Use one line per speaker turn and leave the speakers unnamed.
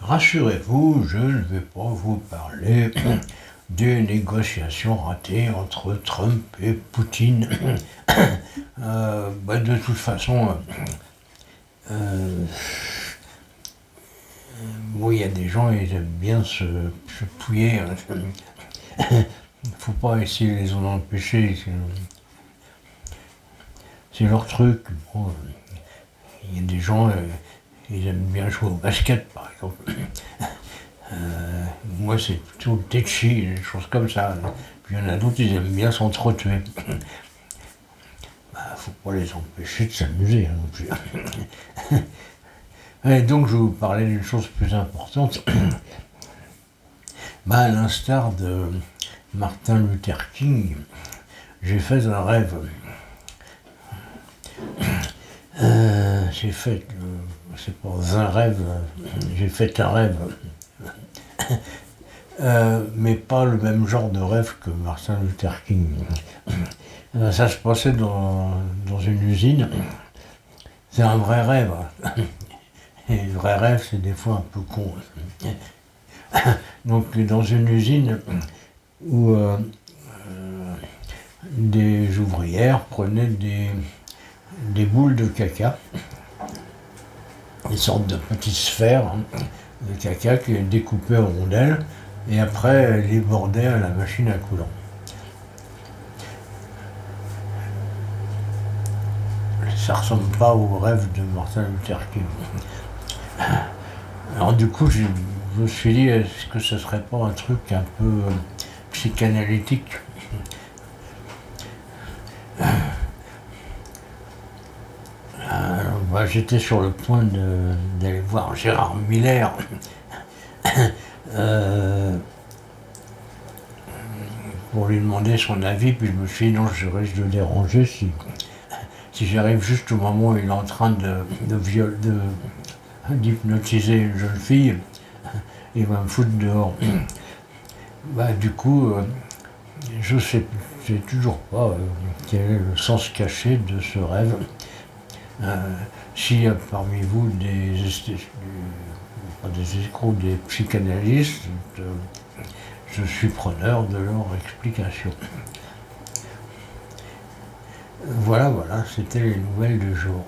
Rassurez-vous, je ne vais pas vous parler des négociations ratées entre Trump et Poutine. De toute façon, il y a des gens, ils aiment bien se pouiller. Il ne faut pas essayer de les en empêcher. C'est leur truc. Bon, il y a des gens, ils aiment bien jouer au basket, par exemple. Moi, c'est plutôt le tetchi, des choses comme ça. Puis il y en a d'autres, ils aiment bien s'entretuer. Faut pas les empêcher de s'amuser non plus. Et donc, je vais vous parler d'une chose plus importante. À l'instar de Martin Luther King, j'ai fait un rêve. C'est pas un rêve, j'ai fait un rêve. Mais pas le même genre de rêve que Martin Luther King. Ça se passait dans une usine. C'est un vrai rêve. Et le vrai rêve, c'est des fois un peu con. Donc, dans une usine où des ouvrières prenaient des boules de caca, des sortes de petites sphères de caca qui est découpée en rondelles, et après les bordaient à la machine à coudre. Ça ressemble pas au rêve de Martin Luther King. Alors du coup, je me suis dit, est-ce que ce serait pas un truc un peu psychanalytique? J'étais sur le point d'aller voir Gérard Miller pour lui demander son avis, puis je me suis dit non, je risque de le déranger si j'arrive juste au moment où il est en train d'hypnotiser une jeune fille, il va me foutre dehors. Du coup, je sais toujours pas quel est le sens caché de ce rêve. S'il y a parmi vous des escrocs, des psychanalystes, je suis preneur de leur explication. Voilà, c'était les nouvelles du jour.